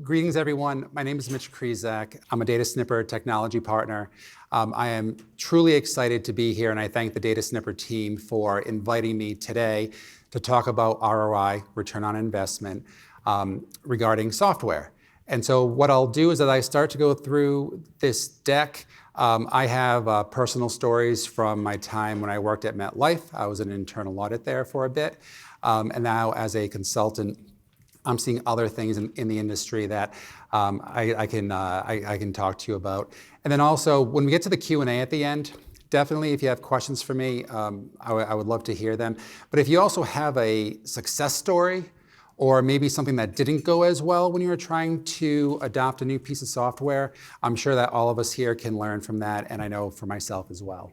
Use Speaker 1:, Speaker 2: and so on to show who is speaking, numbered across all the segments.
Speaker 1: greetings everyone. My name is Mitch Krzyzek. I'm a DataSnipper technology partner. I am truly excited to be here, and I thank the DataSnipper team for inviting me today to talk about ROI, return on investment, regarding software. And so what I'll do is as I start to go through this deck, I have personal stories from my time when I worked at MetLife. I was an internal audit there for a bit. And now as a consultant, I'm seeing other things in the industry that I can talk to you about. And then also, when we get to the Q&A at the end, definitely if you have questions for me, I would love to hear them. But if you also have a success story, or maybe something that didn't go as well when you were trying to adopt a new piece of software, I'm sure that all of us here can learn from that, and I know for myself as well.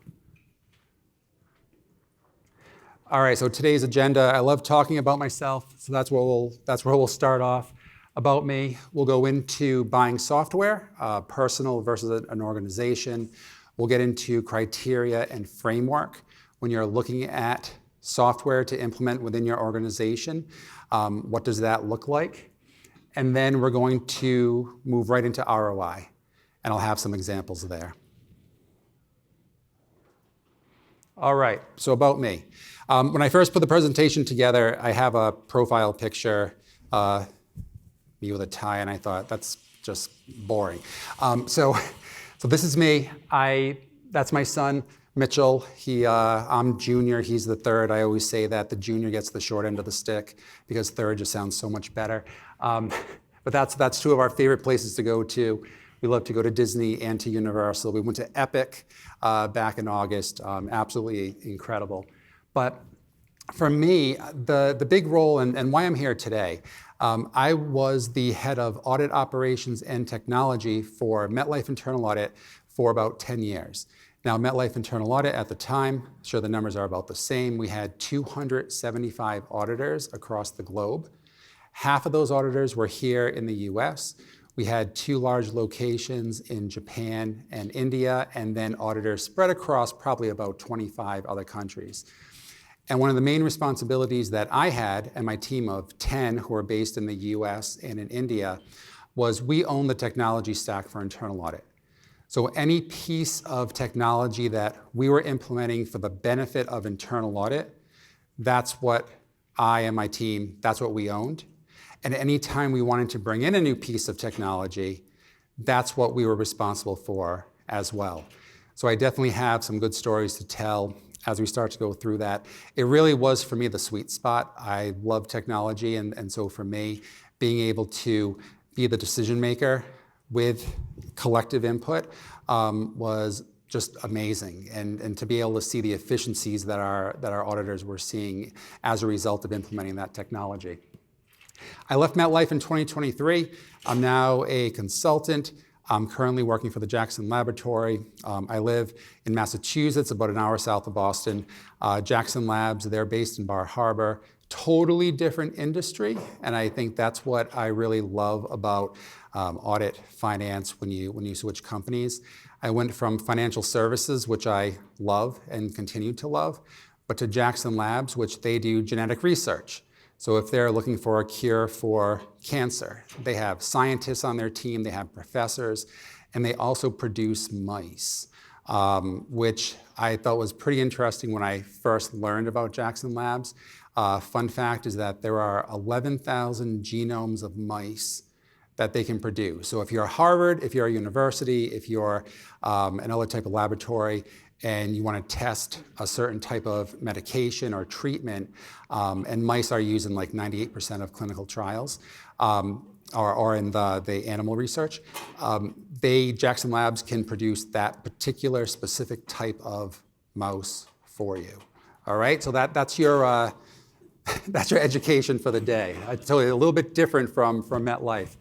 Speaker 1: All right, so today's agenda, I love talking about myself, so that's where we'll start off. About me, we'll go into buying software, personal versus an organization. We'll get into criteria and framework when you're looking at software to implement within your organization. What does that look like? And then we're going to move right into ROI, and I'll have some examples there. All right, so about me. When I first put the presentation together, I have a profile picture, me with a tie, and I thought that's just boring. So this is me. That's my son, Mitchell. I'm junior, he's the third. I always say that the junior gets the short end of the stick because third just sounds so much better. But that's two of our favorite places to go to. We love to go to Disney and to Universal. We went to Epic back in August. Absolutely incredible. But for me, the big role and why I'm here today, I was the head of audit operations and technology for MetLife Internal Audit for about 10 years. Now, MetLife Internal Audit at the time, I'm sure the numbers are about the same. We had 275 auditors across the globe. Half of those auditors were here in the US. We had 2 large locations in Japan and India, and then auditors spread across probably about 25 other countries. And one of the main responsibilities that I had and my team of 10 who are based in the US and in India was we own the technology stack for internal audit. So any piece of technology that we were implementing for the benefit of internal audit, that's what I and my team, that's what we owned. And any time we wanted to bring in a new piece of technology, that's what we were responsible for as well. So I definitely have some good stories to tell as we start to go through that. It really was, for me, the sweet spot. I love technology, and so for me, being able to be the decision maker with collective input was just amazing, and to be able to see the efficiencies that our auditors were seeing as a result of implementing that technology. I left MetLife in 2023. I'm now a consultant. I'm currently working for the Jackson Laboratory. I live in Massachusetts, about an hour south of Boston. Jackson Labs, they're based in Bar Harbor. Totally different industry, and I think that's what I really love about audit finance when you switch companies. I went from financial services, which I love and continue to love, but to Jackson Labs, which they do genetic research. So if they're looking for a cure for cancer, they have scientists on their team, they have professors, and they also produce mice, which I thought was pretty interesting when I first learned about Jackson Labs. Fun fact is that there are 11,000 genomes of mice that they can produce. So if you're Harvard, if you're a university, if you're another type of laboratory, and you want to test a certain type of medication or treatment, and mice are used in like 98% of clinical trials, or in the animal research, Jackson Labs can produce that particular specific type of mouse for you. All right, so that's your education for the day. I tell you, a little bit different from MetLife.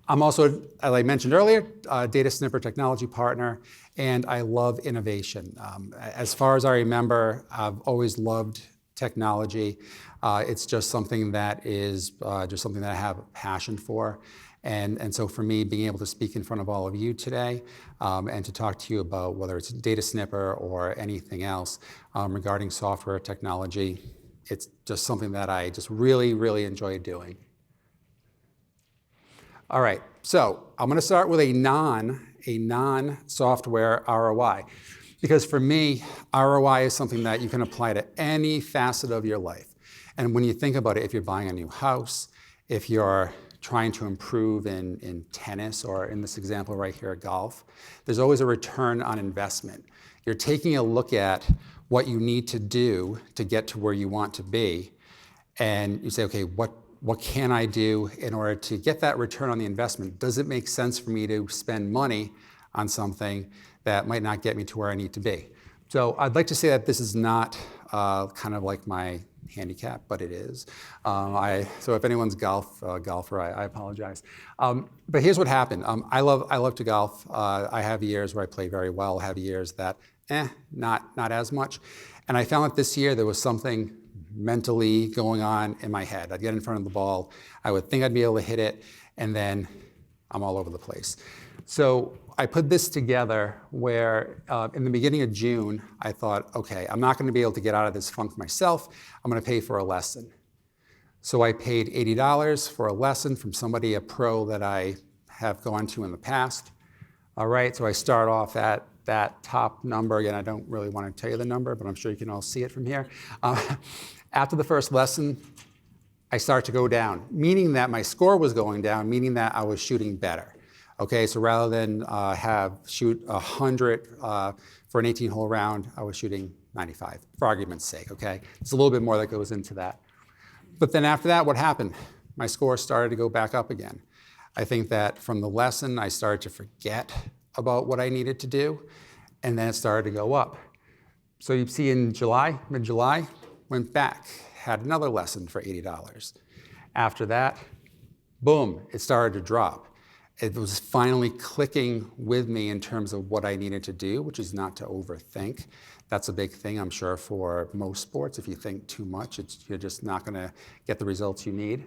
Speaker 1: I'm also, as I mentioned earlier, a DataSnipper technology partner, and I love innovation. As far as I remember, I've always loved technology. It's just something that I have a passion for. And so for me, being able to speak in front of all of you today and to talk to you about whether it's DataSnipper or anything else regarding software technology, it's just something that I just really, really enjoy doing. All right, so I'm going to start with a non-software ROI, because for me, ROI is something that you can apply to any facet of your life. And when you think about it, if you're buying a new house, if you're trying to improve in tennis, or in this example right here, golf, there's always a return on investment. You're taking a look at what you need to do to get to where you want to be, and you say, okay, what can I do in order to get that return on the investment? Does it make sense for me to spend money on something that might not get me to where I need to be? So I'd like to say that this is not kind of like my handicap, but it is. So if anyone's golfer, I apologize. But here's what happened. I love to golf. I have years where I play very well. I have years that, not as much. And I found that this year there was something mentally going on in my head. I'd get in front of the ball, I would think I'd be able to hit it, and then I'm all over the place. So I put this together where in the beginning of June, I thought, okay, I'm not going to be able to get out of this funk myself. I'm going to pay for a lesson. So I paid $80 for a lesson from somebody, a pro that I have gone to in the past. All right, so I start off at that top number. Again, I don't really want to tell you the number, but I'm sure you can all see it from here. After the first lesson, I start to go down, meaning that my score was going down, meaning that I was shooting better. Okay, so rather than shoot 100 for an 18-hole round, I was shooting 95, for argument's sake, okay? There's a little bit more that goes into that. But then after that, what happened? My score started to go back up again. I think that from the lesson, I started to forget about what I needed to do, and then it started to go up. So you see in July, mid-July, went back, had another lesson for $80. After that, boom, it started to drop. It was finally clicking with me in terms of what I needed to do, which is not to overthink. That's a big thing, I'm sure, for most sports. If you think too much, you're just not going to get the results you need.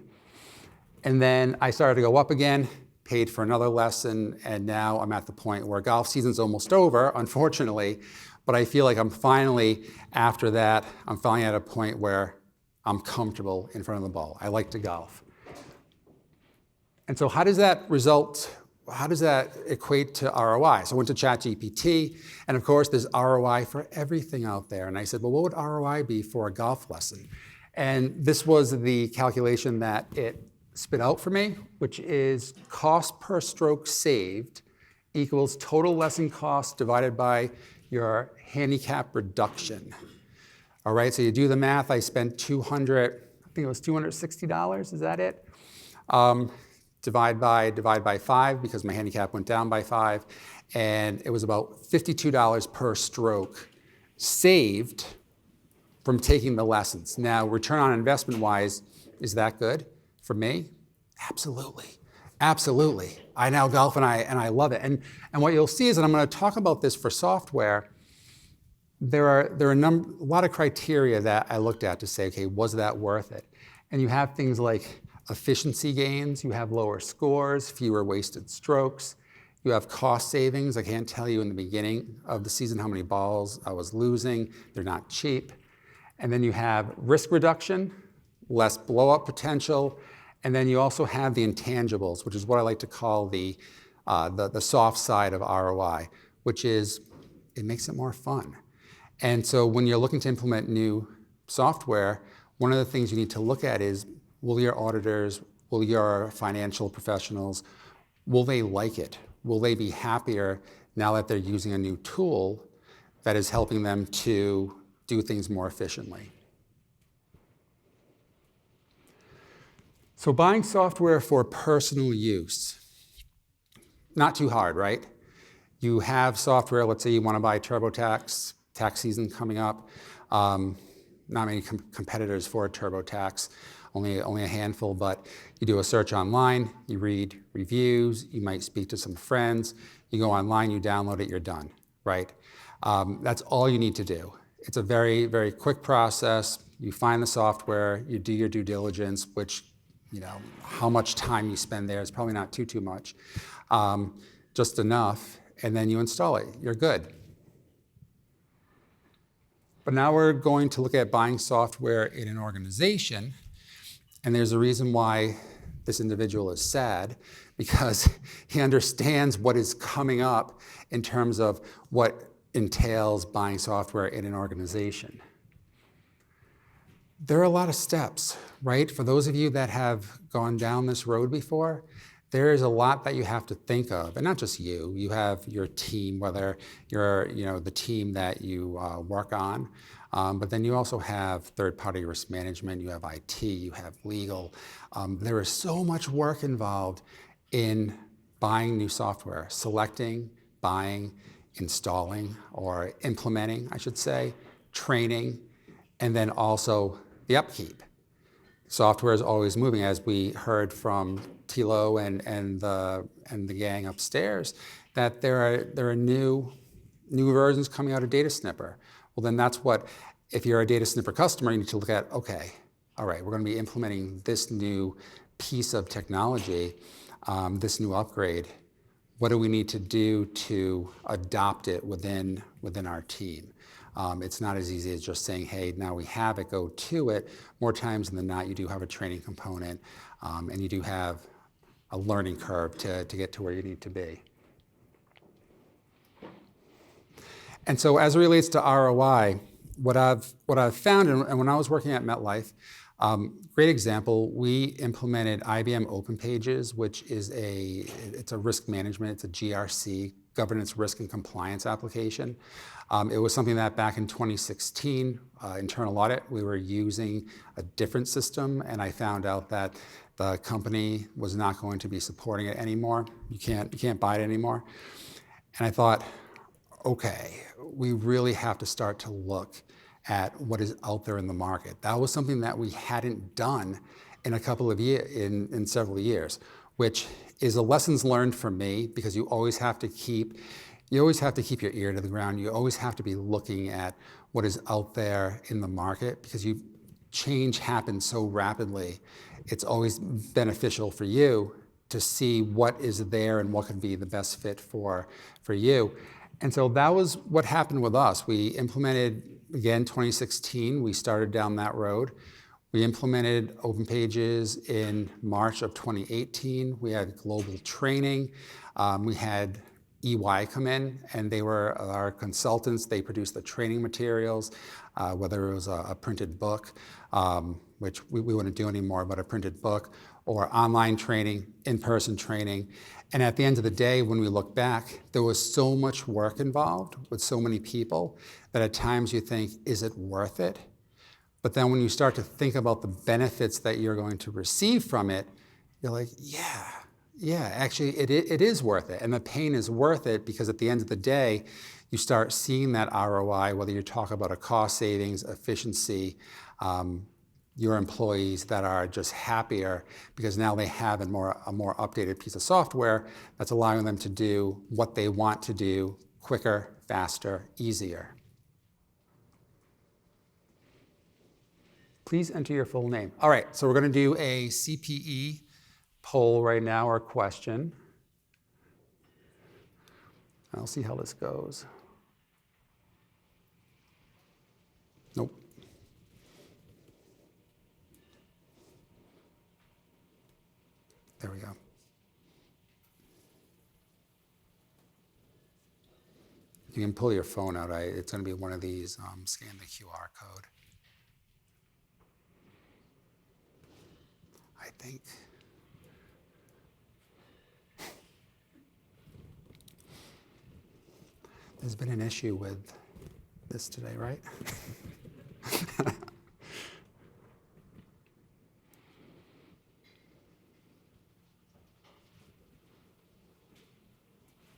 Speaker 1: And then I started to go up again, paid for another lesson, and now I'm at the point where golf season's almost over, unfortunately, but I feel like I'm finally, after that, I'm finally at a point where I'm comfortable in front of the ball. I like to golf. And so how does that equate to ROI? So I went to ChatGPT, and of course there's ROI for everything out there. And I said, well, what would ROI be for a golf lesson? And this was the calculation that it spit out for me, which is cost per stroke saved equals total lesson cost divided by your handicap reduction. All right, so you do the math. I spent $260, is that it? Divide by 5, because my handicap went down by 5, and it was about $52 per stroke saved from taking the lessons. Now, return on investment wise, is that good for me? Absolutely, absolutely. I now golf and I love it. And what you'll see is, and I'm going to talk about this for software, there are a lot of criteria that I looked at to say, okay, was that worth it? And you have things like efficiency gains, you have lower scores, fewer wasted strokes, you have cost savings. I can't tell you in the beginning of the season how many balls I was losing. They're not cheap. And then you have risk reduction, less blow-up potential, and then you also have the intangibles, which is what I like to call the soft side of ROI, which is it makes it more fun. And so when you're looking to implement new software, one of the things you need to look at is, will your auditors, will your financial professionals, will they like it? Will they be happier now that they're using a new tool that is helping them to do things more efficiently? So buying software for personal use, not too hard, right? You have software, let's say you want to buy TurboTax, tax season coming up. Not many competitors for TurboTax, only a handful, but you do a search online, you read reviews, you might speak to some friends, you go online, you download it, you're done, right? That's all you need to do. It's a very, very quick process. You find the software, you do your due diligence, which, how much time you spend there is probably not too much, just enough, and then you install it, you're good. But now we're going to look at buying software in an organization, and there's a reason why this individual is sad because he understands what is coming up in terms of what entails buying software in an organization. There are a lot of steps, right? For those of you that have gone down this road before, there is a lot that you have to think of, and not just you. You have your team, whether you're the team that you work on, but then you also have third-party risk management, you have IT, you have legal. There is so much work involved in buying new software, selecting, buying, installing, or implementing, I should say, training, and then also the upkeep. Software is always moving, as we heard from Tilo and the gang upstairs, that there are new versions coming out of DataSnipper. Well, then that's what, if you're a DataSnipper customer, you need to look at, okay, all right, we're going to be implementing this new piece of technology, this new upgrade. What do we need to do to adopt it within our team? It's not as easy as just saying, hey, now we have it, go to it. More times than not, you do have a training component, and you do have a learning curve to get to where you need to be. And so as it relates to ROI, what I've found, and when I was working at MetLife, great example, we implemented IBM Open Pages, which is it's a risk management, it's a GRC, governance, risk, and compliance application. It was something that back in 2016, internal audit, we were using a different system, and I found out that the company was not going to be supporting it anymore. You can't buy it anymore. And I thought, okay, we really have to start to look at what is out there in the market. That was something that we hadn't done in a couple of years, in several years, which is a lessons learned for me, because you always have to keep your ear to the ground. You always have to be looking at what is out there in the market, because change happens so rapidly. It's always beneficial for you to see what is there and what could be the best fit for you. And so that was what happened with us. We implemented, again, 2016, we started down that road. We implemented Open Pages in March of 2018. We had global training. We had EY come in, and they were our consultants. They produced the training materials, whether it was a printed book, which we wouldn't do anymore, but a printed book, or online training, in-person training. And at the end of the day, when we look back, there was so much work involved with so many people that at times you think, is it worth it? But then when you start to think about the benefits that you're going to receive from it, you're like, yeah, actually it is worth it. And the pain is worth it, because at the end of the day, you start seeing that ROI, whether you talk about a cost savings, efficiency, your employees that are just happier because now they have a more updated piece of software that's allowing them to do what they want to do quicker, faster, easier. Please enter your full name. All right, so we're going to do a CPE poll right now, or question. I'll see how this goes. Nope. There we go. You can pull your phone out. It's going to be one of these, scan the QR code. I think. There's been an issue with this today, right?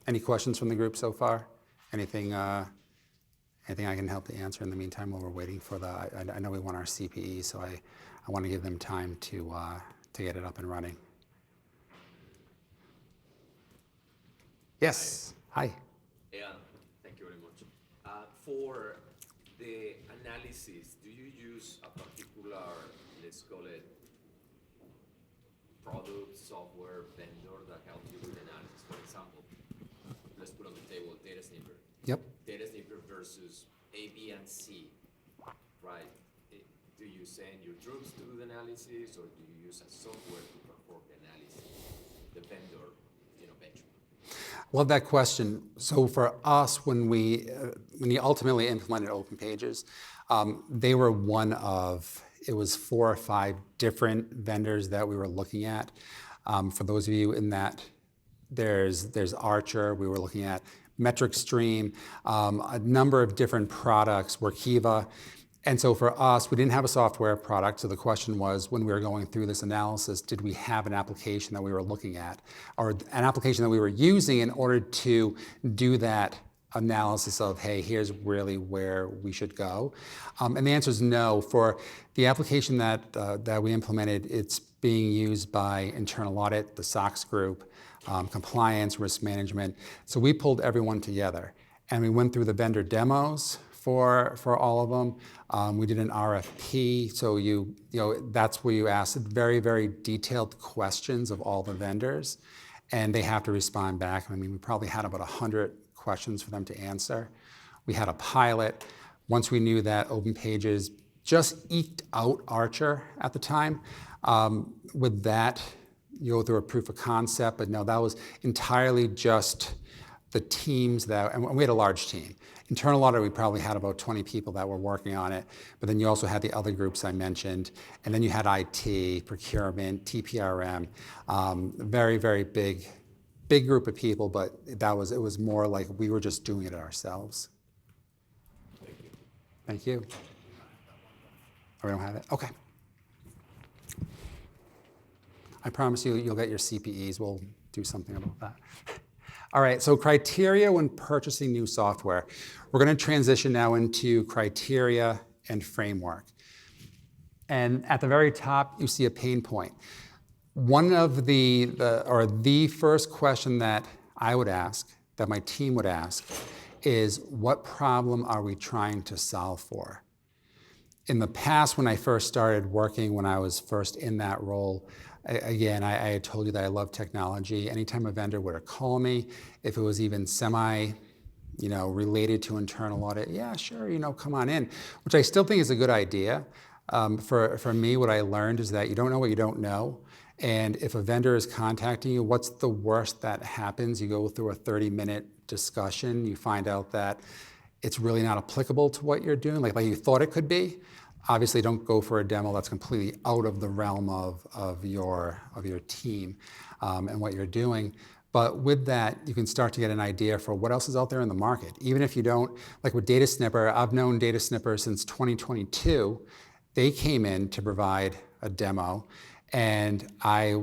Speaker 1: Any questions from the group so far? Anything I can help to answer in the meantime while we're waiting for I know we want our CPE, so I want to give them time to get it up and running. Yes, hi.
Speaker 2: Yeah, thank you very much. For the analysis, do you use a particular, let's call it, product, software, vendor that helps you with analysis? For example, let's put on the table DataSnipper.
Speaker 1: Yep.
Speaker 2: DataSnipper versus A, B, and C, right? Do you send your troops to do the analysis, or do you use a software to perform the
Speaker 1: Love that question. So for us, when we ultimately implemented Open Pages, they were one of, it was 4 or 5 different vendors that we were looking at. For those of you in that, there's Archer, we were looking at Metric Stream, a number of different products, Workiva. And so for us, we didn't have a software product, so the question was, when we were going through this analysis, did we have an application that we were looking at, or an application that we were using in order to do that analysis of, hey, here's really where we should go? And the answer is no. For the application that we implemented, it's being used by internal audit, the SOX group, compliance, risk management. So we pulled everyone together, and we went through the vendor demos for all of them. We did an RFP, so you know that's where you ask very, very detailed questions of all the vendors, and they have to respond back. I mean, we probably had about 100 questions for them to answer. We had a pilot. Once we knew that Open Pages just eked out Archer at the time, with that, you go through a proof of concept, but no, that was entirely just the teams that, and we had a large team. Internal audit, we probably had about 20 people that were working on it, but then you also had the other groups I mentioned, and then you had IT, procurement, TPRM, very, very big group of people, but it was more like we were just doing it ourselves.
Speaker 2: Thank you.
Speaker 1: Thank you. Oh, we don't have it? Okay. I promise you'll get your CPEs. We'll do something about that. All right, so criteria when purchasing new software. We're going to transition now into criteria and framework. And at the very top, you see a pain point. One of the first question that I would ask, that my team would ask, is what problem are we trying to solve for? In the past, when I first started working, when I was first in that role, again, I had told you that I love technology. Anytime a vendor would call me, if it was even related to internal audit, yeah, sure, come on in, which I still think is a good idea. For me, what I learned is that you don't know what you don't know. And if a vendor is contacting you, what's the worst that happens? You go through a 30-minute discussion, you find out that it's really not applicable to what you're doing, like you thought it could be. Obviously, don't go for a demo that's completely out of the realm of your team and what you're doing. But with that, you can start to get an idea for what else is out there in the market. Even if you don't, like with DataSnipper, I've known DataSnipper since 2022. They came in to provide a demo, and I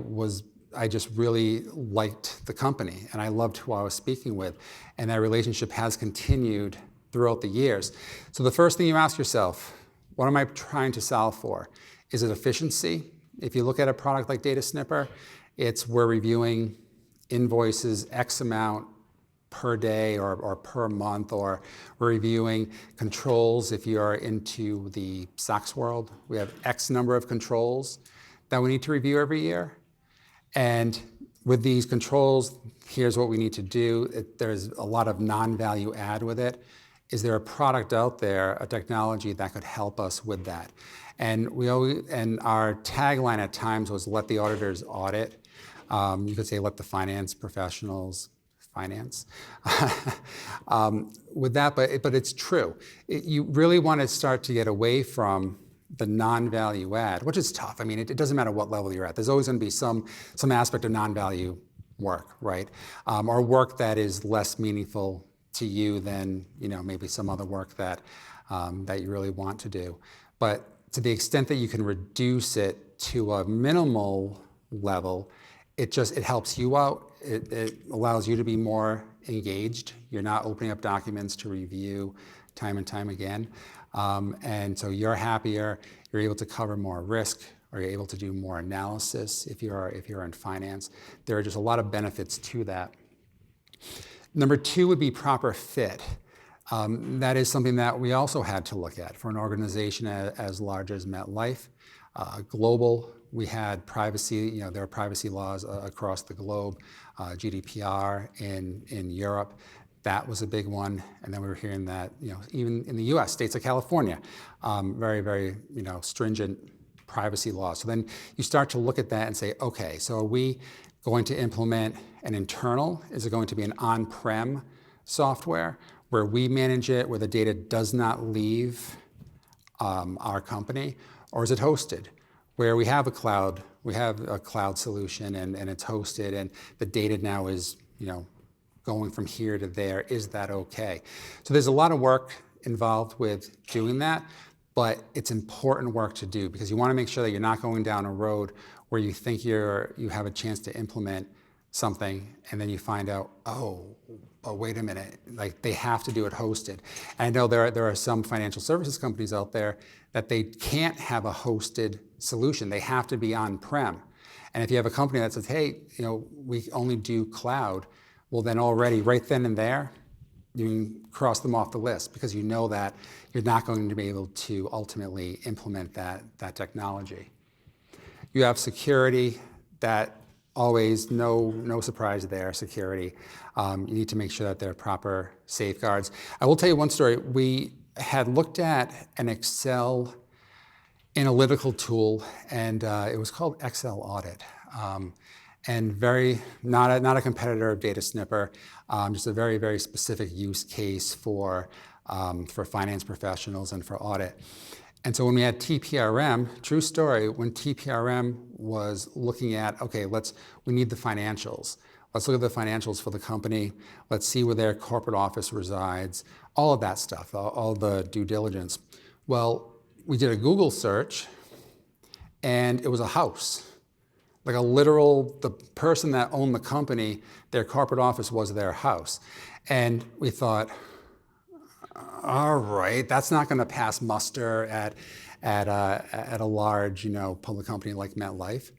Speaker 1: just really liked the company, and I loved who I was speaking with, and that relationship has continued throughout the years. So the first thing you ask yourself, what am I trying to solve for? Is it efficiency? If you look at a product like DataSnipper, we're reviewing invoices X amount per day or per month, or we're reviewing controls. If you are into the SOX world, we have X number of controls that we need to review every year. And with these controls, here's what we need to do. There's a lot of non-value add with it. Is there a product out there, a technology that could help us with that? And our tagline at times was let the auditors audit. You could say let the finance professionals finance. With that, but it's true. You really want to start to get away from the non-value add, which is tough. I mean, it doesn't matter what level you're at. There's always going to be some aspect of non-value work, right? Or work that is less meaningful to you than maybe some other work that you really want to do. But to the extent that you can reduce it to a minimal level, it helps you out. It allows you to be more engaged. You're not opening up documents to review time and time again. And so you're happier, you're able to cover more risk, or you're able to do more analysis if you're in finance. There are just a lot of benefits to that. Number 2 would be proper fit. That is something that we also had to look at for an organization as large as MetLife. Global, we had privacy, there are privacy laws across the globe, GDPR in Europe. That was a big one. And then we were hearing that, even in the US, states like California, very, very, stringent privacy laws. So then you start to look at that and say, okay, so are we going to implement an internal? Is it going to be an on-prem software where we manage it, where the data does not leave our company? Or is it hosted, where we have a cloud solution and it's hosted and the data now is, going from here to there? Is that okay? So there's a lot of work involved with doing that, but it's important work to do because you want to make sure that you're not going down a road where you think you have a chance to implement something and then you find out, oh, wait a minute, like they have to do it hosted. And I know there are some financial services companies out there that they can't have a hosted solution. They have to be on-prem. And if you have a company that says, hey, we only do cloud, well then already right then and there, you can cross them off the list because you know that you're not going to be able to ultimately implement that technology. You have security, that always no surprise there, security. You need to make sure that there are proper safeguards. I will tell you one story. We had looked at an Excel analytical tool, and it was called Excel Audit. And not a competitor of DataSnipper, just a very, very specific use case for finance professionals and for audit. And so when we had TPRM, true story, when TPRM was looking at, okay, we need the financials. Let's look at the financials for the company. Let's see where their corporate office resides, all of that stuff, all the due diligence. Well, we did a Google search, and it was a house. Like the person that owned the company, their corporate office was their house. And we thought, all right, that's not going to pass muster at a large, public company like MetLife.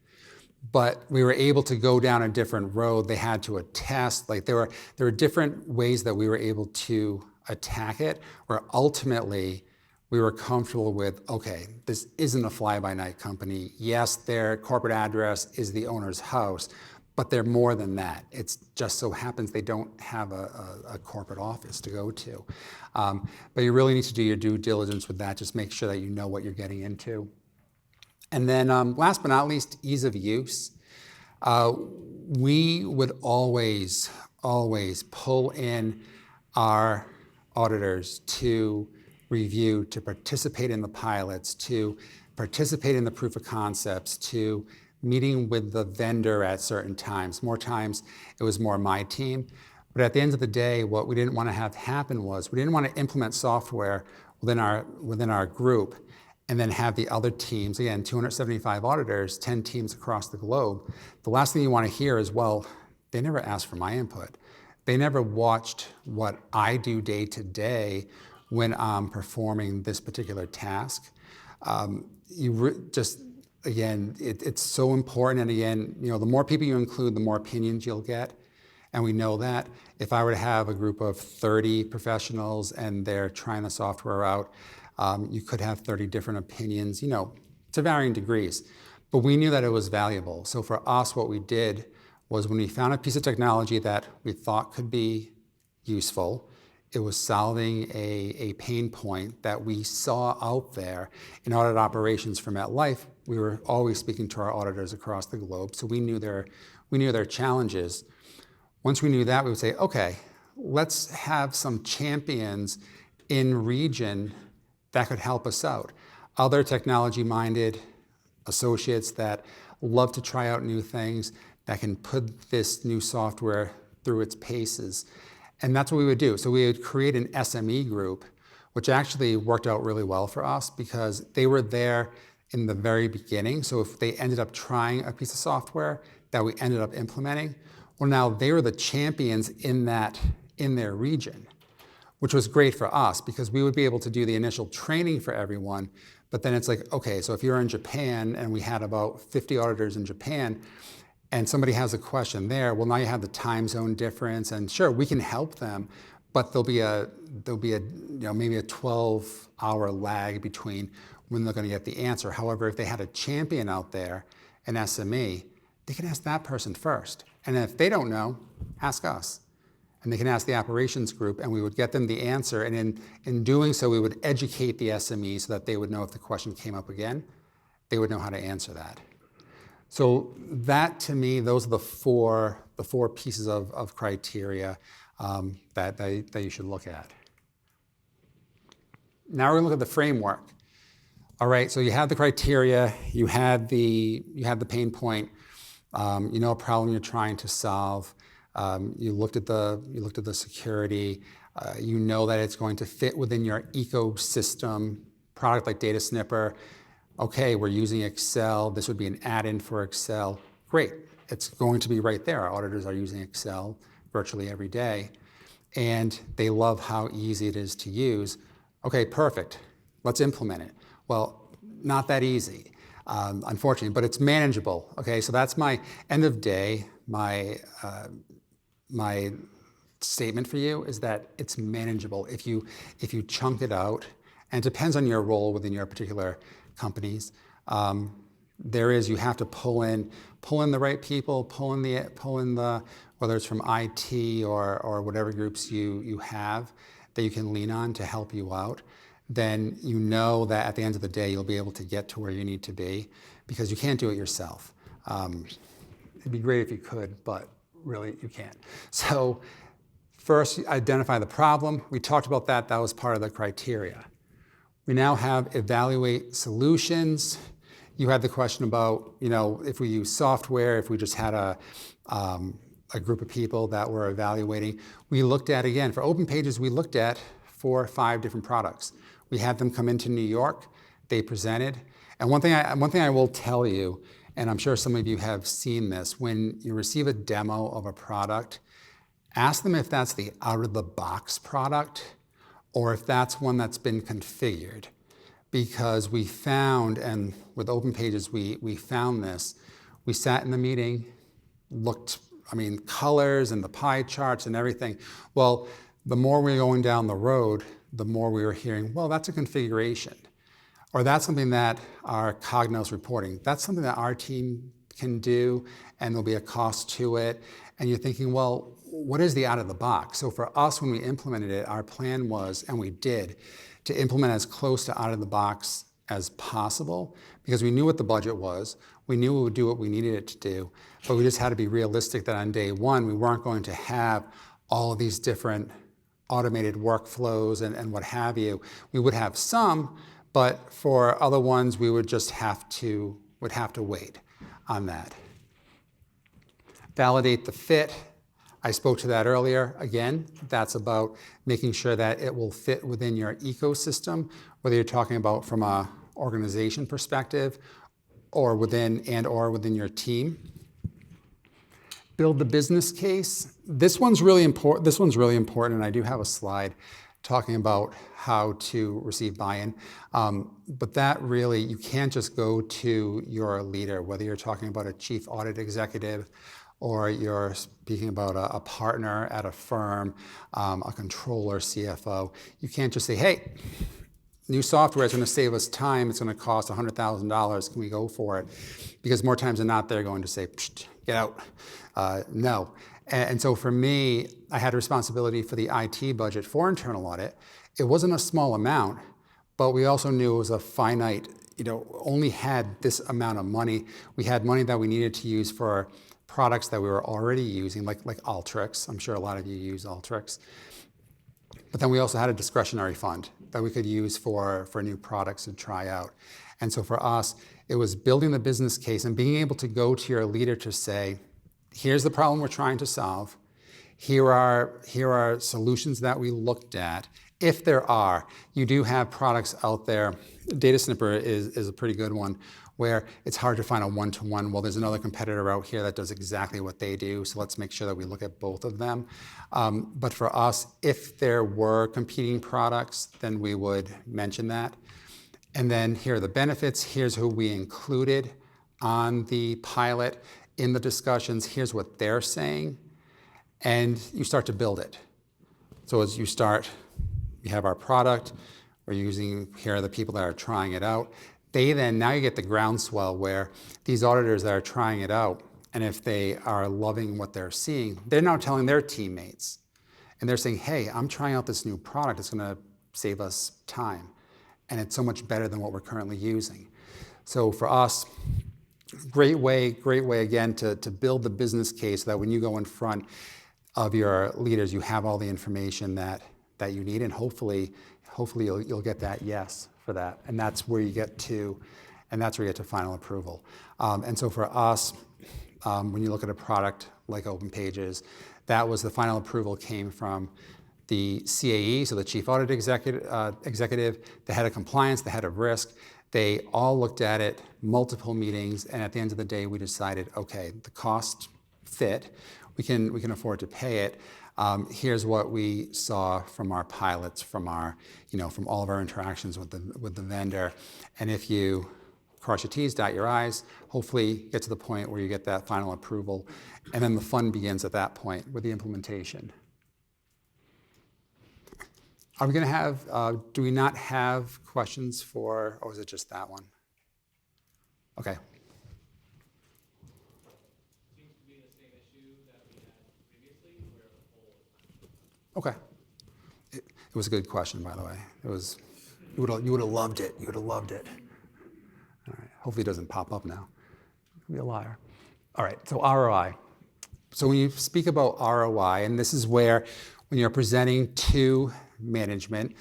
Speaker 1: But we were able to go down a different road. They had to attest. Like there were different ways that we were able to attack it, where ultimately we were comfortable with, okay, this isn't a fly-by-night company. Yes, their corporate address is the owner's house, but they're more than that. It just so happens they don't have a corporate office to go to. But you really need to do your due diligence with that. Just make sure that you know what you're getting into. And then last but not least, ease of use. We would always pull in our auditors to review, to participate in the pilots, to participate in the proof of concepts, to meeting with the vendor at certain times. More times, it was more my team. But at the end of the day, what we didn't want to have happen was we didn't want to implement software within our group and then have the other teams, again, 275 auditors, 10 teams across the globe. The last thing you want to hear is, well, they never asked for my input. They never watched what I do day to day when I'm performing this particular task. It's so important. And again, the more people you include, the more opinions you'll get. And we know that. If I were to have a group of 30 professionals and they're trying the software out, you could have 30 different opinions, to varying degrees. But we knew that it was valuable. So for us, what we did was when we found a piece of technology that we thought could be useful, it was solving a pain point that we saw out there in audit operations for MetLife. We were always speaking to our auditors across the globe, so we knew their challenges. Once we knew that, we would say, okay, let's have some champions in region that could help us out. Other technology-minded associates that love to try out new things, that can put this new software through its paces. And that's what we would do. So we would create an SME group, which actually worked out really well for us because they were there in the very beginning. So if they ended up trying a piece of software that we ended up implementing, well, now they were the champions in their region, which was great for us because we would be able to do the initial training for everyone. But then it's like, okay, so if you're in Japan and we had about 50 auditors in Japan, and somebody has a question there, well, now you have the time zone difference, and sure, we can help them, but there'll be maybe a 12-hour lag between when they're going to get the answer. However, if they had a champion out there, an SME, they can ask that person first, and if they don't know, ask us, and they can ask the operations group, and we would get them the answer, and in doing so, we would educate the SME so that they would know if the question came up again, they would know how to answer that. So that, to me, those are the four pieces of criteria that you should look at. Now we're going to look at the framework. All right, so you have the criteria, you had the pain point, you know a problem you're trying to solve. You looked at the security. You know that it's going to fit within your ecosystem. Product like DataSnipper. Okay, we're using Excel. This would be an add-in for Excel. Great, it's going to be right there. Our auditors are using Excel virtually every day, and they love how easy it is to use. Okay, perfect. Let's implement it. Well, not that easy, unfortunately, but it's manageable. Okay, so that's my end of day. My statement for you is that it's manageable if you chunk it out, and it depends on your role within your particular companies. You have to pull in the right people, pull in the whether it's from IT or whatever groups you have that you can lean on to help you out. Then you know that at the end of the day you'll be able to get to where you need to be, because you can't do it yourself. It'd be great if you could, but really you can't. So first, identify the problem. We talked about that. That was part of the criteria. We now have evaluate solutions. You had the question about, if we use software, if we just had a group of people that were evaluating. We looked at, again, for Open Pages, we looked at 4 or 5 different products. We had them come into New York. They presented. And one thing I will tell you, and I'm sure some of you have seen this, when you receive a demo of a product, ask them if that's the out-of-the-box product or if that's one that's been configured. Because we found, and with Open Pages, we found this. We sat in the meeting, looked, colors and the pie charts and everything. Well, the more we were going down the road, the more we were hearing, well, that's a configuration. Or that's something that our Cognos reporting, that's something that our team can do, and there'll be a cost to it. And you're thinking, well, what is the out of the box? So for us, when we implemented it, our plan was, and we did, to implement as close to out of the box as possible, because we knew what the budget was. We knew it would do what we needed it to do, but we just had to be realistic that on day one, we weren't going to have all of these different automated workflows and what have you. We would have some, but for other ones, we would just have to wait on that. Validate the fit. I spoke to that earlier. Again, that's about making sure that it will fit within your ecosystem, whether you're talking about from an organization perspective or within your team. Build the business case. This one's really important, and I do have a slide talking about how to receive buy-in. But that really, you can't just go to your leader, whether you're talking about a chief audit executive or you're speaking about a partner at a firm, a controller, CFO. You can't just say, hey, new software is going to save us time. It's going to cost $100,000. Can we go for it? Because more times than not, they're going to say, get out. No. And so for me, I had a responsibility for the IT budget for internal audit. It wasn't a small amount, but we also knew it was a finite, only had this amount of money. We had money that we needed to use for products that we were already using, like Alteryx. I'm sure a lot of you use Alteryx. But then we also had a discretionary fund that we could use for new products to try out. And so for us, it was building the business case and being able to go to your leader to say, here's the problem we're trying to solve. Here are solutions that we looked at. If there are, you do have products out there. DataSnipper is a pretty good one, where it's hard to find a one-to-one. Well, there's another competitor out here that does exactly what they do, so let's make sure that we look at both of them. But for us, if there were competing products, then we would mention that. And then here are the benefits. Here's who we included on the pilot. In the discussions, here's what they're saying. And you start to build it. So as you start, we have our product. Here are the people that are trying it out. Now you get the groundswell where these auditors that are trying it out, and if they are loving what they're seeing, they're now telling their teammates. And they're saying, hey, I'm trying out this new product. It's going to save us time. And it's so much better than what we're currently using. So for us, Great way again to build the business case so that when you go in front of your leaders, you have all the information that you need, and hopefully you'll get that yes for that, and that's where you get to final approval. And so for us, when you look at a product like Open Pages, that was the final approval came from the CAE, so the Chief Audit Executive, the Head of Compliance, the Head of Risk. They all looked at it, multiple meetings, and at the end of the day, we decided, okay, the cost fit, we can afford to pay it. Here's what we saw from our pilots, from all of our interactions with the vendor, and if you cross your T's, dot your I's, hopefully get to the point where you get that final approval, and then the fun begins at that point with the implementation. Are we going to have, do we not have questions for, or is it just that one? Okay.
Speaker 3: Seems to be the same issue that we had previously, where the poll is not.
Speaker 1: Okay. It was a good question, by the way. It was, you would have loved it. You would have loved it. All right. Hopefully it doesn't pop up now. I'll be a liar. All right. So ROI. So when you speak about ROI, and this is where when you're presenting to management,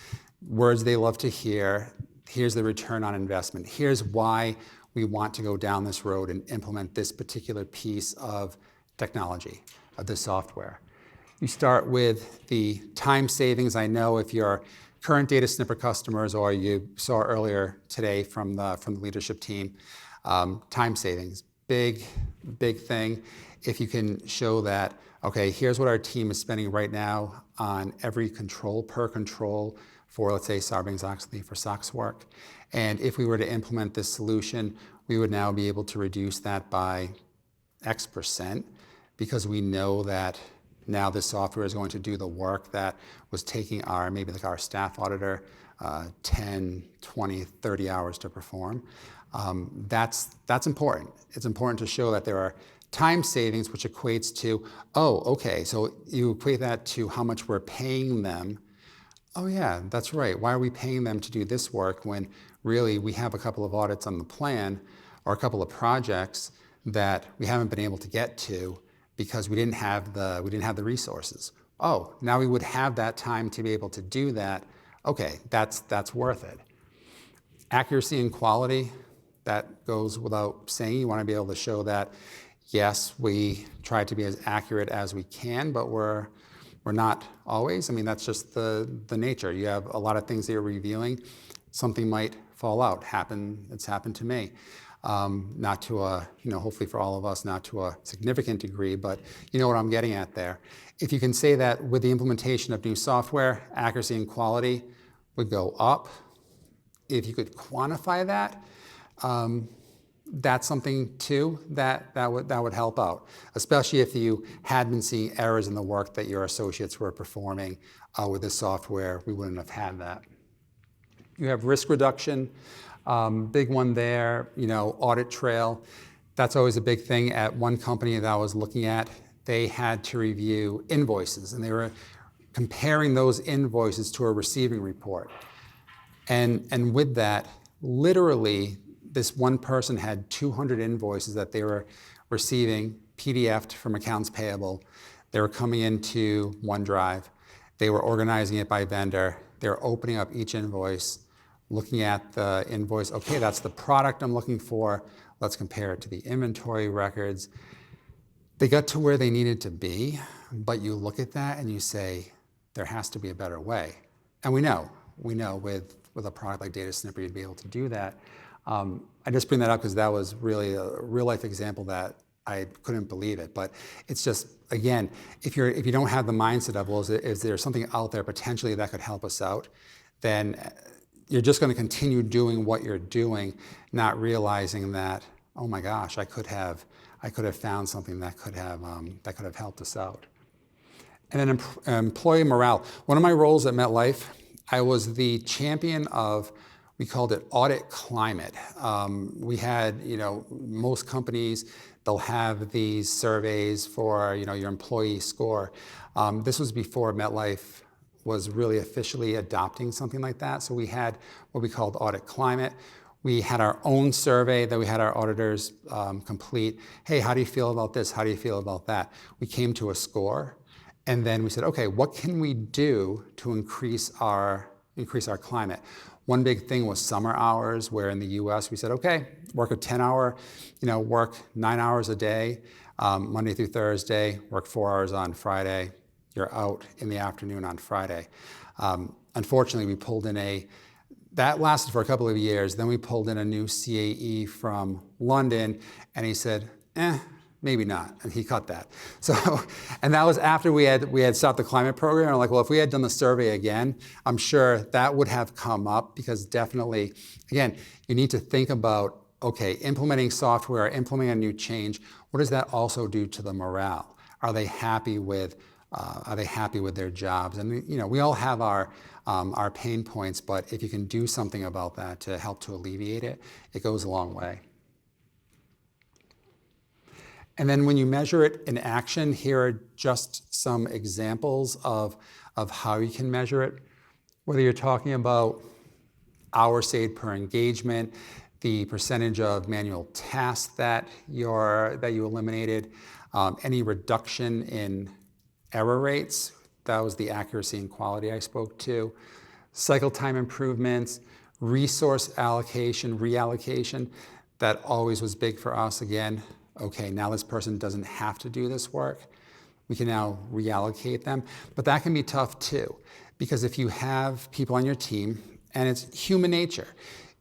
Speaker 1: words they love to hear, here's the return on investment. Here's why we want to go down this road and implement this particular piece of technology, of the software. You start with the time savings. I know if you're current DataSnipper customers, or you saw earlier today from the leadership team, time savings, big thing. If you can show that, okay, here's what our team is spending right now on every control, per control for, let's say, Sarbanes-Oxley for SOX work. And if we were to implement this solution, we would now be able to reduce that by X%, because we know that now this software is going to do the work that was taking maybe our staff auditor 10, 20, 30 hours to perform. That's important. It's important to show that there are time savings, which equates to, oh, okay, so you equate that to how much we're paying them. Oh yeah, that's right. Why are we paying them to do this work when really we have a couple of audits on the plan, or a couple of projects that we haven't been able to get to because we didn't have the resources. Oh, now we would have that time to be able to do that. Okay, that's worth it. Accuracy and quality, that goes without saying. You want to be able to show that, yes, we try to be as accurate as we can, but we're not always. I mean, that's just the nature. You have a lot of things that you're revealing. Something might fall out. It's happened to me. Not to a, hopefully for all of us, not to a significant degree, but you know what I'm getting at there. If you can say that with the implementation of new software, accuracy and quality would go up. If you could quantify that, that's something too that would help out, especially if you had been seeing errors in the work that your associates were performing with this software. We wouldn't have had that. You have risk reduction, big one there. Audit trail. That's always a big thing. At one company that I was looking at, they had to review invoices, and they were comparing those invoices to a receiving report. And with that, literally, this one person had 200 invoices that they were receiving PDF'd from accounts payable. They were coming into OneDrive. They were organizing it by vendor. They were opening up each invoice, looking at the invoice. Okay, that's the product I'm looking for. Let's compare it to the inventory records. They got to where they needed to be, but you look at that and you say, there has to be a better way. And we know with a product like DataSnipper, you'd be able to do that. I just bring that up because that was really a real life example that I couldn't believe it. But it's just, again, if you don't have the mindset of, well, is there something out there potentially that could help us out, then you're just going to continue doing what you're doing, not realizing that, oh my gosh, I could have found something that could have helped us out. And then employee morale. One of my roles at MetLife, I was the champion of, we called it audit climate. We had, most companies, they'll have these surveys for, your employee score. This was before MetLife was really officially adopting something like that. So we had what we called audit climate. We had our own survey that we had our auditors complete. Hey, how do you feel about this? How do you feel about that? We came to a score, and then we said, okay, what can we do to increase our climate? One big thing was summer hours, where in the US we said, okay, work a 10-hour, work 9 hours a day, Monday through Thursday, work 4 hours on Friday. You're out in the afternoon on Friday. Unfortunately, we pulled in that lasted for a couple of years. Then we pulled in a new CAE from London, and he said, maybe not, and he cut that. So, and that was after we had stopped the climate program. I'm like, well, if we had done the survey again, I'm sure that would have come up, because definitely, again, you need to think about, okay, implementing software, implementing a new change, what does that also do to the morale? Are they happy with their jobs? And we all have our pain points, but if you can do something about that to help to alleviate it, it goes a long way. And then when you measure it in action, here are just some examples of how you can measure it. Whether you're talking about hours saved per engagement, the percentage of manual tasks that you eliminated, any reduction in error rates, that was the accuracy and quality I spoke to, cycle time improvements, resource allocation, reallocation, that always was big for us. Again, okay, now this person doesn't have to do this work. We can now reallocate them. But that can be tough too, because if you have people on your team, and it's human nature,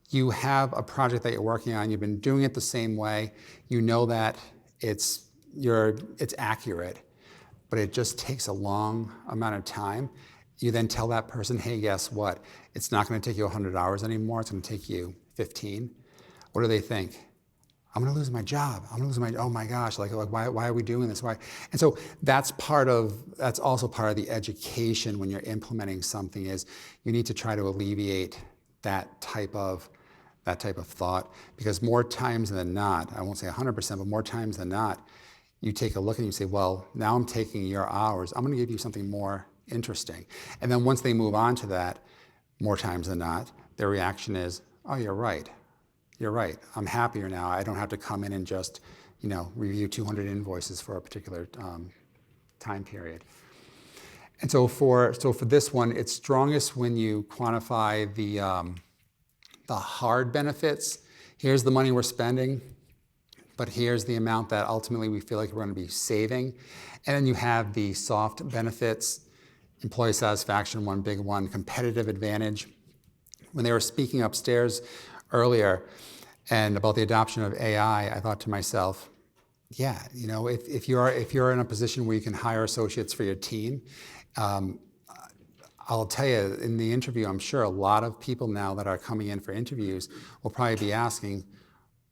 Speaker 1: you have a project that you're working on, you've been doing it the same way, you know that it's accurate, but it just takes a long amount of time. You then tell that person, hey, guess what? It's not going to take you 100 hours anymore. It's going to take you 15. What do they think? I'm going to lose my job. Oh my gosh, like why are we doing this? Why? And so that's also part of the education when you're implementing something, is you need to try to alleviate that type of thought, because more times than not, I won't say 100%, but more times than not, you take a look and you say, well, now I'm taking your hours. I'm going to give you something more interesting. And then once they move on to that, more times than not, their reaction is, oh, you're right. You're right. I'm happier now. I don't have to come in and just, review 200 invoices for a particular time period. And so for this one, it's strongest when you quantify the hard benefits. Here's the money we're spending, but here's the amount that ultimately we feel like we're going to be saving. And then you have the soft benefits, employee satisfaction, one big one, competitive advantage. When they were speaking upstairs earlier and about the adoption of AI, I thought to myself, yeah, if you're in a position where you can hire associates for your team, I'll tell you, in the interview, I'm sure a lot of people now that are coming in for interviews will probably be asking,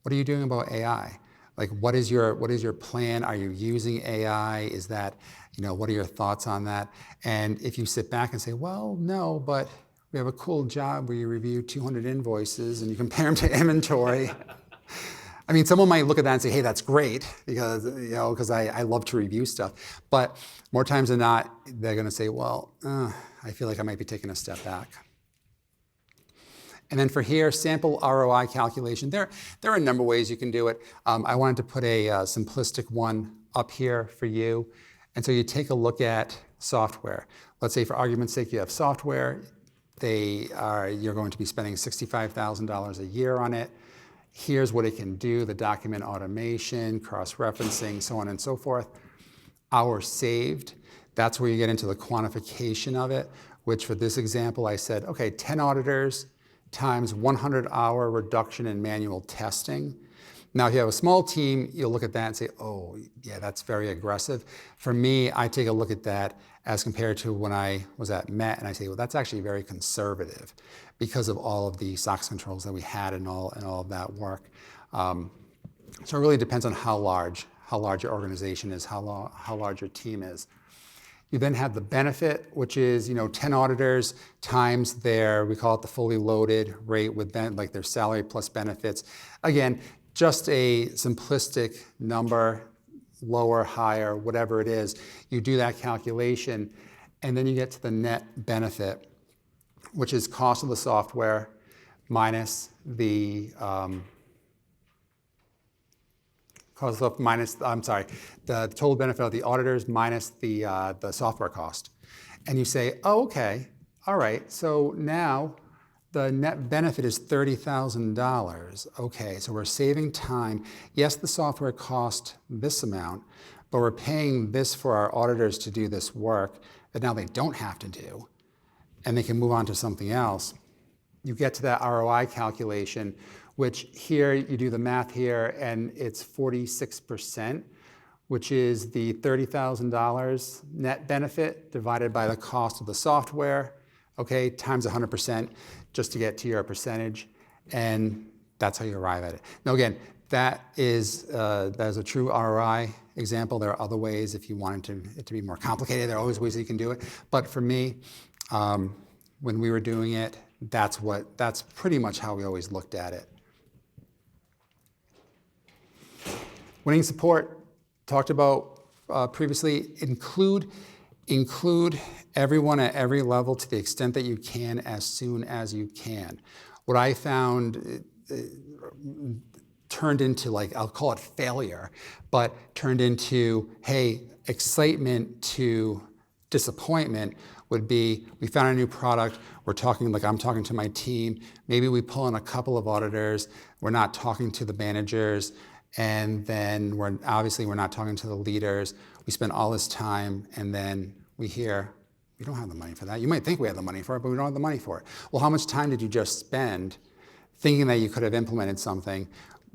Speaker 1: what are you doing about AI? Like, what is your plan? Are you using AI? Is that, what are your thoughts on that? And if you sit back and say, well, no, but we have a cool job where you review 200 invoices and you compare them to inventory. I mean, someone might look at that and say, hey, that's great, because I love to review stuff. But more times than not, they're going to say, well, I feel like I might be taking a step back. And then for here, sample ROI calculation. There are a number of ways you can do it. I wanted to put a simplistic one up here for you. And so you take a look at software. Let's say, for argument's sake, you have software. You're going to be spending $65,000 a year on it. Here's what it can do: the document automation, cross-referencing, so on and so forth. Hours saved. That's where you get into the quantification of it, which for this example, I said, okay, 10 auditors times 100-hour reduction in manual testing. Now, if you have a small team, you'll look at that and say, oh, yeah, that's very aggressive. For me, I take a look at that as compared to when I was at Met, and I say, well, that's actually very conservative because of all of the SOX controls that we had and all of that work. So it really depends on how large your organization is, how large your team is. You then have the benefit, which is 10 auditors times we call it the fully loaded rate with like their salary plus benefits. Again, just a simplistic number, lower, higher, whatever it is. You do that calculation, and then you get to the net benefit, which is cost of the software minus the the total benefit of the auditors minus the software cost. And you say, oh, okay, all right, so now the net benefit is $30,000. Okay, so we're saving time. Yes, the software cost this amount, but we're paying this for our auditors to do this work that now they don't have to do, and they can move on to something else. You get to that ROI calculation, which here you do the math here, and it's 46%, which is the $30,000 net benefit divided by the cost of the software, okay, times 100%, just to get to your percentage, and that's how you arrive at it. Now again, that is a true ROI example. There are other ways if you wanted it to be more complicated. There are always ways that you can do it. But for me, when we were doing it, that's pretty much how we always looked at it. Winning support, talked about previously, include everyone at every level to the extent that you can as soon as you can. What I found turned into, like, I'll call it failure, but turned into, hey, excitement to disappointment would be, we found a new product, we're talking, like I'm talking to my team, maybe we pull in a couple of auditors, we're not talking to the managers, and then we're not talking to the leaders. We spend all this time, and then we hear, we don't have the money for that. You might think we have the money for it, but we don't have the money for it. Well, how much time did you just spend thinking that you could have implemented something,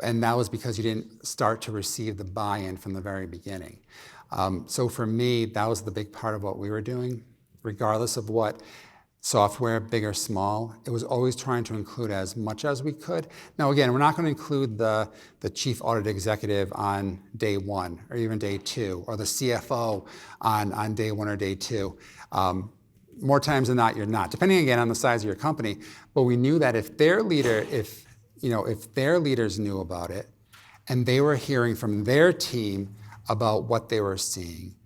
Speaker 1: and that was because you didn't start to receive the buy-in from the very beginning? So for me, that was the big part of what we were doing, regardless of what software, big or small. It was always trying to include as much as we could. Now again, we're not going to include the chief audit executive on day one or even day two, or the CFO on day one or day two. More times than not, you're not, depending again on the size of your company. But we knew that if their leaders knew about it and they were hearing from their team about what they were seeing,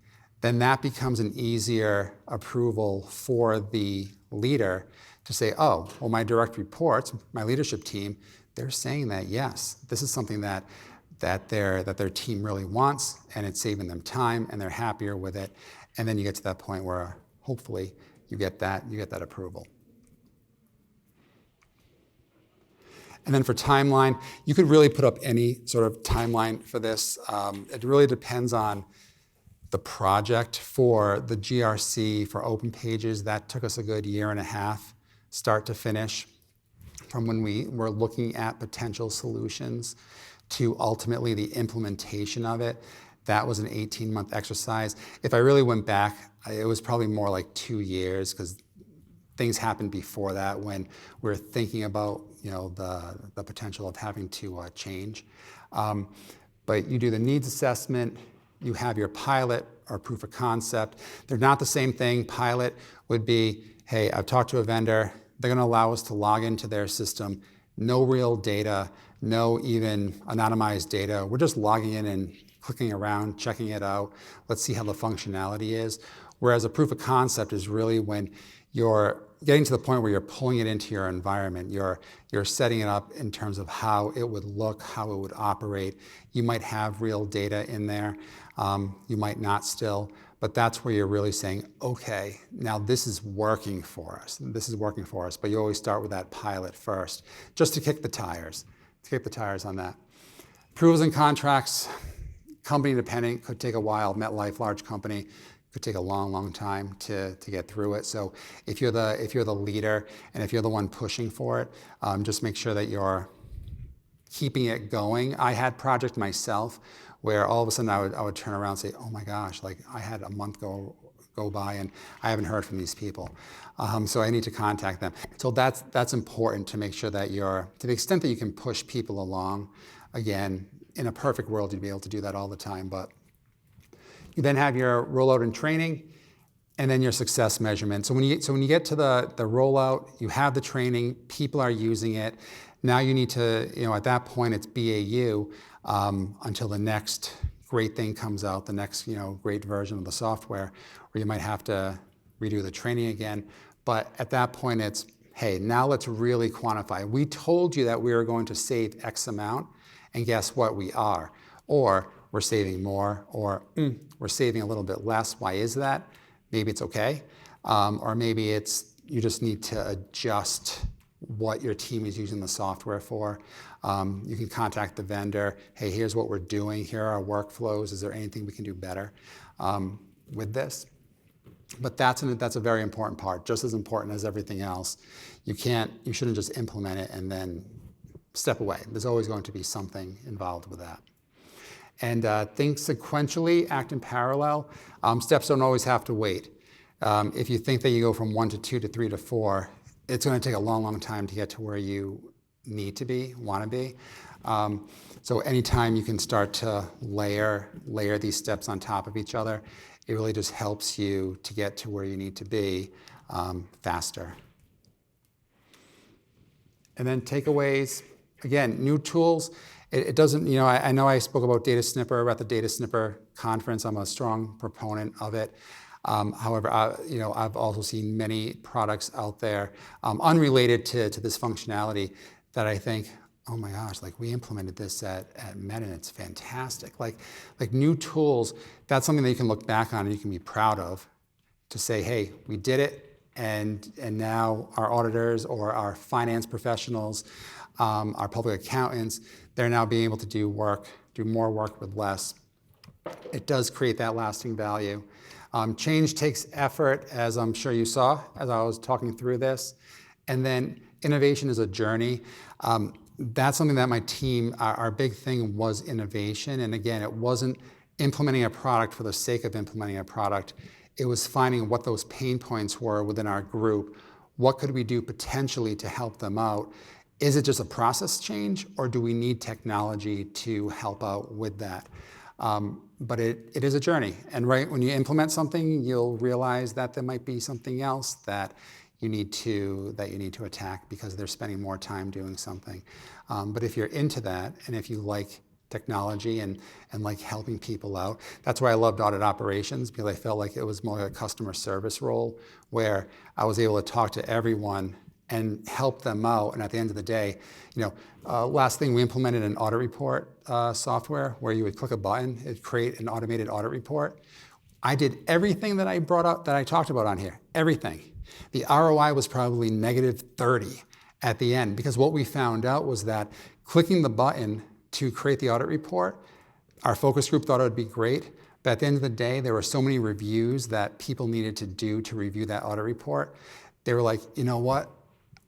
Speaker 1: then that becomes an easier approval for the leader to say, oh, well, my direct reports, my leadership team, they're saying that, yes, this is something that their team really wants, and it's saving them time, and they're happier with it. And then you get to that point where hopefully you get that approval. And then for timeline, you could really put up any sort of timeline for this. It really depends on the project. For the GRC, for Open Pages, that took us a good 1.5 years, start to finish, from when we were looking at potential solutions to ultimately the implementation of it. That was an 18-month exercise. If I really went back, it was probably more like 2 years, because things happened before that when we were thinking about the potential of having to change. But you do the needs assessment, you have your pilot or proof of concept. They're not the same thing. Pilot would be, hey, I've talked to a vendor, they're going to allow us to log into their system, no real data, no even anonymized data. We're just logging in and clicking around, checking it out. Let's see how the functionality is. Whereas a proof of concept is really when you're getting to the point where you're pulling it into your environment. You're setting it up in terms of how it would look, how it would operate. You might have real data in there. You might not still, but that's where you're really saying, okay, now this is working for us. This is working for us, but you always start with that pilot first, just to kick the tires on that. Approvals and contracts, company dependent, could take a while. MetLife, large company, could take a long, long time to get through it. So if you're the leader and if you're the one pushing for it, just make sure that you're keeping it going. I had project myself where all of a sudden I would turn around and say, oh my gosh, like I had a month go by and I haven't heard from these people. So I need to contact them. So that's important to make sure that you're, to the extent that you can push people along. Again, in a perfect world, you'd be able to do that all the time, but you then have your rollout and training, and then your success measurement. So when you get to the rollout, you have the training, people are using it. Now you need to, at that point it's BAU until the next great thing comes out, the next great version of the software, where you might have to redo the training again. But at that point it's hey, now let's really quantify. We told you that we were going to save X amount, and guess what? We are. Or we're saving more, or we're saving a little bit less. Why is that? Maybe it's okay. Or maybe it's you just need to adjust what your team is using the software for. You can contact the vendor. Hey, here's what we're doing. Here are our workflows. Is there anything we can do better with this? But that's a very important part, just as important as everything else. You shouldn't just implement it and then step away. There's always going to be something involved with that. And think sequentially, act in parallel. Steps don't always have to wait. If you think that you go from 1 to 2 to 3 to 4, it's going to take a long, long time to get to where you need to be, want to be. So anytime you can start to layer these steps on top of each other, it really just helps you to get to where you need to be faster. And then takeaways, again, new tools. It doesn't, I know I spoke about DataSnipper at the DataSnipper conference. I'm a strong proponent of it. However, I've also seen many products out there unrelated to this functionality that I think, oh my gosh, like we implemented this at Meta and it's fantastic. Like new tools, that's something that you can look back on and you can be proud of to say, hey, we did it, and now our auditors or our finance professionals, our public accountants, they're now being able to do more work with less. It does create that lasting value. Change takes effort, as I'm sure you saw as I was talking through this. And then innovation is a journey. That's something that my team, our big thing was innovation. And again, it wasn't implementing a product for the sake of implementing a product. It was finding what those pain points were within our group. What could we do potentially to help them out? Is it just a process change, or do we need technology to help out with that? But it is a journey. And right when you implement something, you'll realize that there might be something else that you need to attack because they're spending more time doing something. But if you're into that, and if you like technology and like helping people out, that's why I loved audit operations, because I felt like it was more like a customer service role where I was able to talk to everyone and help them out. And at the end of the day, last thing, we implemented an audit report software where you would click a button, it'd create an automated audit report. I did everything that I brought up, that I talked about on here, everything. The ROI was probably -30 at the end, because what we found out was that clicking the button to create the audit report, our focus group thought it would be great, but at the end of the day, there were so many reviews that people needed to do to review that audit report. They were like, you know what?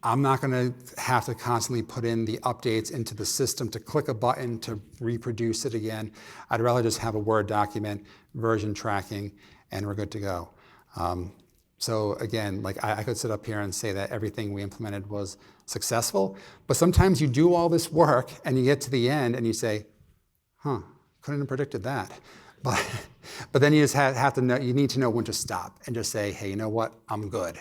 Speaker 1: I'm not going to have to constantly put in the updates into the system to click a button to reproduce it again. I'd rather just have a Word document, version tracking, and we're good to go. So again, like I could sit up here and say that everything we implemented was successful, but sometimes you do all this work and you get to the end and you say, couldn't have predicted that. But then you just have to know, you need to know when to stop and just say, hey, you know what? I'm good.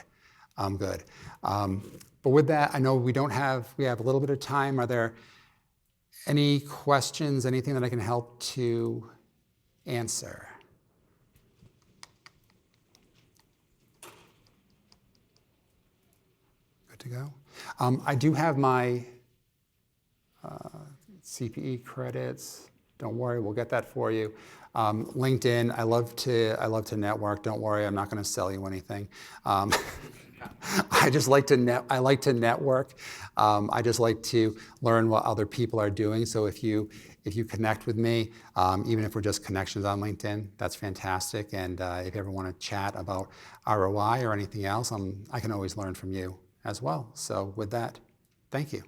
Speaker 1: But with that, I know we have a little bit of time. Are there any questions, anything that I can help to answer? Good to go. I do have my CPE credits. Don't worry, we'll get that for you. LinkedIn, I love to network. Don't worry, I'm not going to sell you anything. I just like to network. I just like to learn what other people are doing. So if you connect with me, even if we're just connections on LinkedIn, that's fantastic. And if you ever want to chat about ROI or anything else, I can always learn from you as well. So with that, thank you.